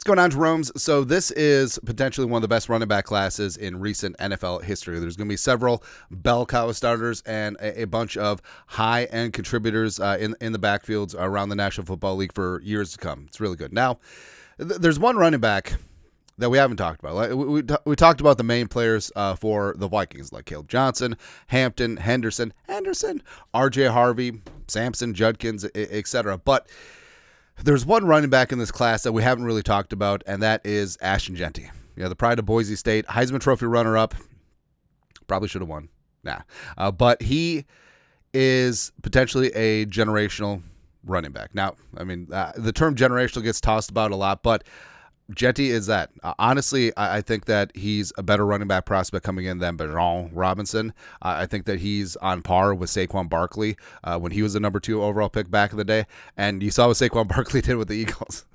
going on, Jerome's? So this is potentially one of the best running back classes in recent NFL history. There's going to be several bell cow starters and a bunch of high-end contributors in the backfields around the National Football League for years to come. It's really good. Now, there's one running back that we haven't talked about. We talked about the main players for the Vikings, like Caleb Johnson, Hampton, Henderson, R.J. Harvey, Sampson, Judkins, etc. But there's one running back in this class that we haven't really talked about, and that is Ashton Jeanty. The pride of Boise State, Heisman Trophy runner-up. Probably should have won. But he is potentially a generational running back. Now, I mean, the term generational gets tossed about a lot, but Jeanty is that. Honestly, I think that he's a better running back prospect coming in than Bijan Robinson. I think that he's on par with Saquon Barkley when he was the number 2 overall pick back in the day. And you saw what Saquon Barkley did with the Eagles.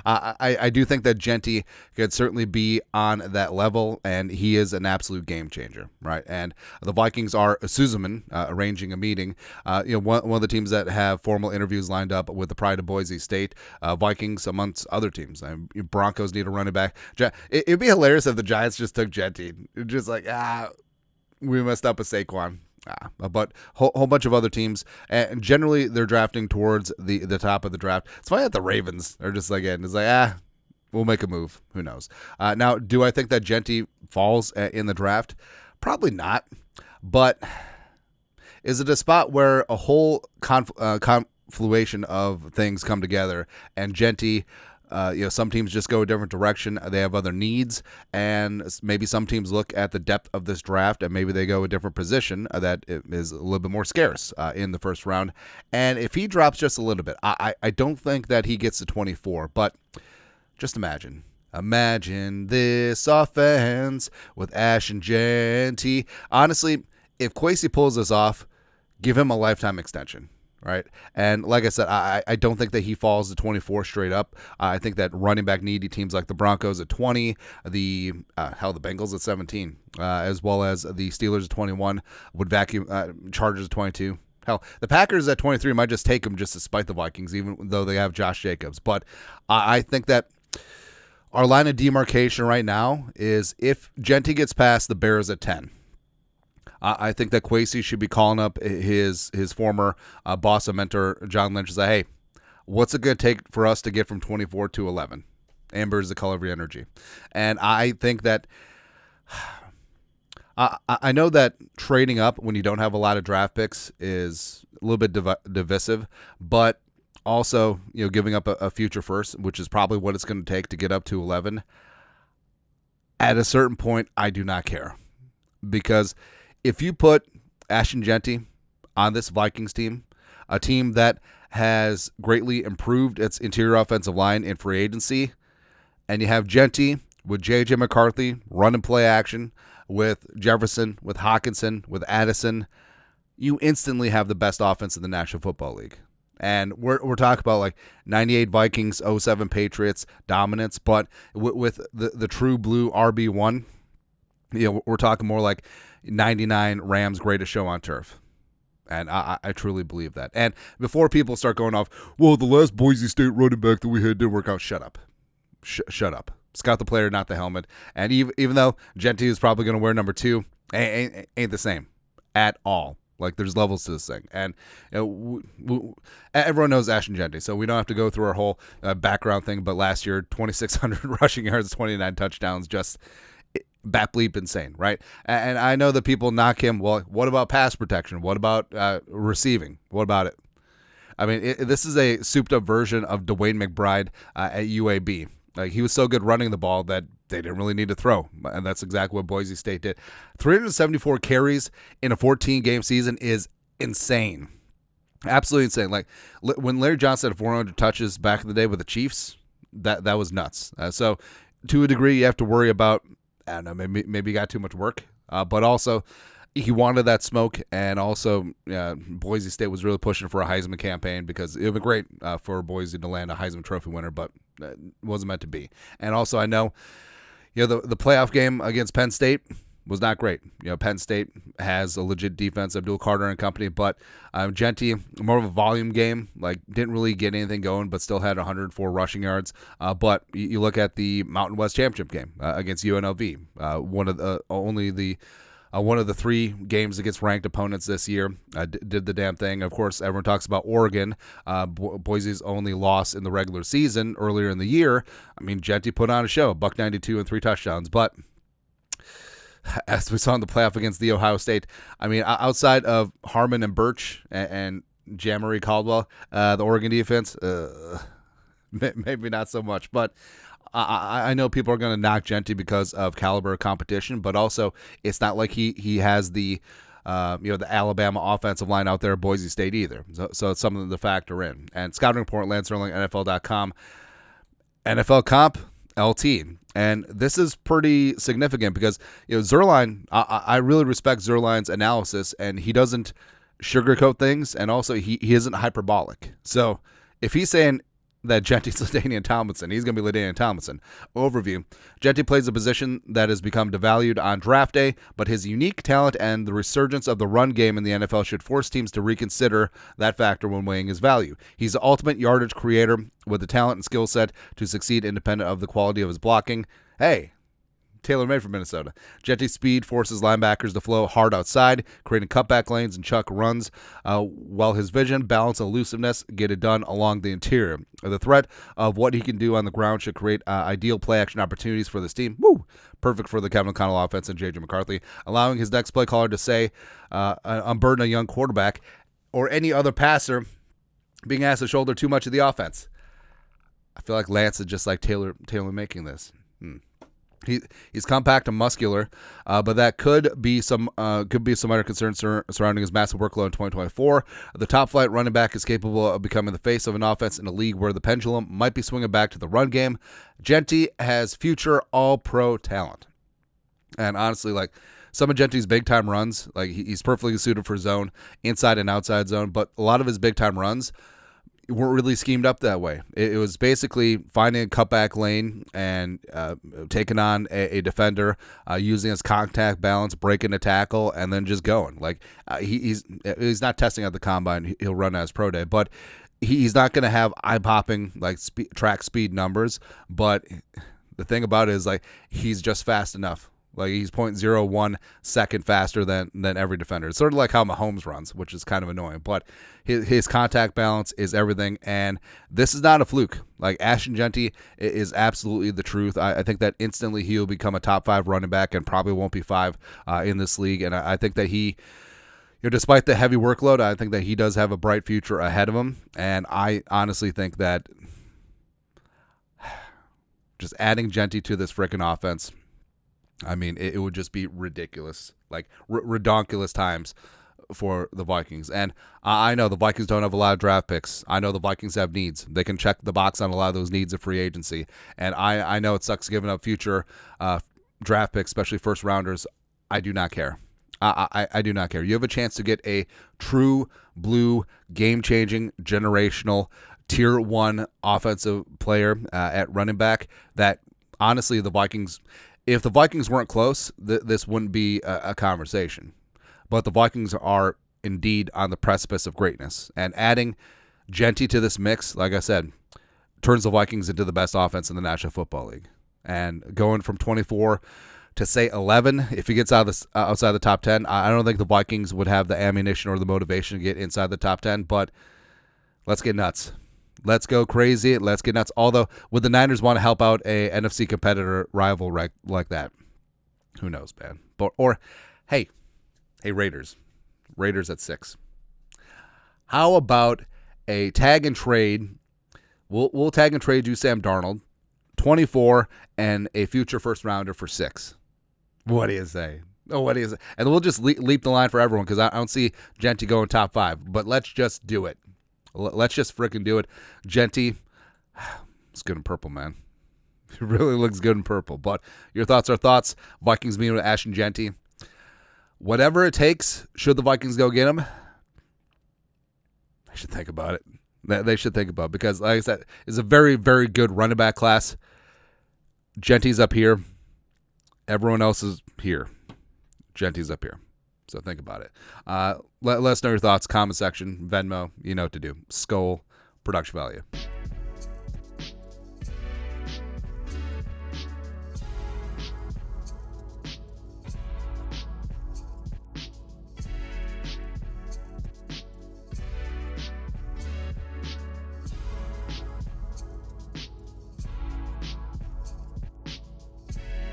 I do think that Jeanty could certainly be on that level, and he is an absolute game changer, right? And the Vikings are arranging a meeting. One of the teams that have formal interviews lined up with the pride of Boise State, Vikings amongst other teams. Broncos need a running back. It'd be hilarious if the Giants just took Jeanty, just like we messed up with Saquon. But whole bunch of other teams, and generally they're drafting towards the top of the draft. It's funny that the Ravens are just like it's like we'll make a move. Who knows? Now, do I think that Jeanty falls in the draft? Probably not. But is it a spot where a whole confluation of things come together, and Jeanty? Some teams just go a different direction. They have other needs, and maybe some teams look at the depth of this draft, and maybe they go a different position that is a little bit more scarce in the first round. And if he drops just a little bit, I don't think that he gets to 24, but just imagine. Imagine this offense with Ashton Jeanty. Honestly, if Kwesi pulls this off, give him a lifetime extension. Right. And like I said, I don't think that he falls to 24 straight up. I think that running back needy teams like the Broncos at 20, the Bengals at 17, as well as the Steelers at 21 would vacuum Chargers at 22. Hell, the Packers at 23 might just take him just to spite the Vikings, even though they have Josh Jacobs. But I think that our line of demarcation right now is if Jeanty gets past the Bears at 10. I think that Kwesi should be calling up his former boss and mentor, John Lynch, and say, hey, what's it going to take for us to get from 24 to 11? Amber is the color of your energy. And I think that I know that trading up when you don't have a lot of draft picks is a little bit divisive, but also giving up a future first, which is probably what it's going to take to get up to 11. At a certain point, I do not care. Because if you put Ashton Jeanty on this Vikings team, a team that has greatly improved its interior offensive line in free agency, and you have Jeanty with J.J. McCarthy, run and play action, with Jefferson, with Hawkinson, with Addison, you instantly have the best offense in the National Football League. And we're talking about like 98 Vikings, 07 Patriots dominance, but with the true blue RB1, we're talking more like 99 Rams greatest show on turf. And I truly believe that. And before people start going off, well, the last Boise State running back that we had didn't work out, shut up. Shut up. Scout the player, not the helmet. And even though Jeanty is probably going to wear number 2, ain't the same at all. Like, there's levels to this thing. And everyone knows Ashton Jeanty, so we don't have to go through our whole background thing. But last year, 2,600 rushing yards, 29 touchdowns, just bat bleep insane, right? And I know that people knock him. Well, what about pass protection? What about receiving? What about it? I mean, this is a souped-up version of Dwayne McBride at UAB. Like, he was so good running the ball that they didn't really need to throw, and that's exactly what Boise State did. 374 carries in a 14-game season is insane. Absolutely insane. Like, when Larry Johnson had 400 touches back in the day with the Chiefs, that was nuts. So, to a degree, you have to worry about, I don't know, maybe he got too much work, but also he wanted that smoke, and also Boise State was really pushing for a Heisman campaign because it would be great for Boise to land a Heisman Trophy winner, but it wasn't meant to be. And also, I know the playoff game against Penn State, was not great. Penn State has a legit defense, Abdul Carter and company, but Jeanty, more of a volume game, like didn't really get anything going, but still had 104 rushing yards. But you look at the Mountain West Championship game against UNLV, one of the 3 games against ranked opponents this year, did the damn thing. Of course, everyone talks about Oregon, Boise's only loss in the regular season earlier in the year. I mean, Jeanty put on a show, $192 and 3 touchdowns, but as we saw in the playoff against the Ohio State, I mean, outside of Harmon and Birch and Jamari Caldwell, the Oregon defense, maybe not so much. But I know people are going to knock Jeanty because of caliber of competition, but also it's not like he has the the Alabama offensive line out there at Boise State either. So it's something to factor in. And scouting report, Lance Erling, NFL.com, NFL comp, LT. And this is pretty significant because Zuerlein, I really respect Zuerlein's analysis, and he doesn't sugarcoat things, and also he isn't hyperbolic. So if he's saying that Jeanty's LaDainian Tomlinson, he's going to be LaDainian Tomlinson. Overview: Jeanty plays a position that has become devalued on draft day, but his unique talent and the resurgence of the run game in the NFL should force teams to reconsider that factor when weighing his value. He's the ultimate yardage creator with the talent and skill set to succeed independent of the quality of his blocking. Hey, tailor-made for Minnesota. Jeanty's speed forces linebackers to flow hard outside, creating cutback lanes and chuck runs, while his vision, balance, and elusiveness get it done along the interior. The threat of what he can do on the ground should create ideal play-action opportunities for this team. Woo! Perfect for the Kevin O'Connell offense and J.J. McCarthy, allowing his next play caller to say, unburden a young quarterback or any other passer being asked to shoulder too much of the offense. I feel like Lance is just like Taylor making this. He's compact and muscular, but that could be some other concerns surrounding his massive workload in 2024. The top flight running back is capable of becoming the face of an offense in a league where the pendulum might be swinging back to the run game. Jeanty has future all-pro talent, and honestly, like some of Jeanty's big-time runs, like he's perfectly suited for zone, inside and outside zone, but a lot of his big-time runs weren't really schemed up that way. It was basically finding a cutback lane and taking on a defender, using his contact balance, breaking a tackle, and then just going. Like he's not testing at the combine. He'll run as pro day, but he's not going to have eye-popping like track speed numbers. But the thing about it is like he's just fast enough. Like he's 0.01 second faster than every defender. It's sort of like how Mahomes runs, which is kind of annoying. But his contact balance is everything, and this is not a fluke. Like Ashton Jeanty is absolutely the truth. I think that instantly he'll become a top 5 running back and probably won't be 5 in this league. And I think that he, despite the heavy workload, I think that he does have a bright future ahead of him. And I honestly think that just adding Jeanty to this freaking offense, I mean, it would just be ridiculous, like redonkulous times for the Vikings. And I know the Vikings don't have a lot of draft picks. I know the Vikings have needs. They can check the box on a lot of those needs of free agency. And I know it sucks giving up future draft picks, especially first rounders. I do not care. I do not care. You have a chance to get a true blue, game-changing, generational, tier 1 offensive player at running back that, honestly, the Vikings... If the Vikings weren't close, this wouldn't be a conversation. But the Vikings are indeed on the precipice of greatness. And adding Jeanty to this mix, like I said, turns the Vikings into the best offense in the National Football League. And going from 24 to, say, 11, if he gets outside the top 10, I don't think the Vikings would have the ammunition or the motivation to get inside the top 10. But let's get nuts. Let's go crazy. Let's get nuts. Although, would the Niners want to help out a NFC competitor rival like that? Who knows, man? Or hey, Raiders at 6. How about a tag and trade? We'll tag and trade you Sam Darnold, 24, and a future first rounder for 6. What do you say? Oh, what do you say? And we'll just leap the line for everyone because I don't see Jeanty going top 5. But let's just do it. Let's just freaking do it. Jeanty, it's good in purple, man. It really looks good in purple. But your thoughts are thoughts. Vikings meeting with Ashton Jeanty. Whatever it takes, should the Vikings go get him, they should think about it. They should think about it because, like I said, it's a very, very good running back class. Jeanty's up here. Everyone else is here. Jeanty's up here. So think about it. Let us know your thoughts. Comment section, Venmo, you know what to do. Skull, production value.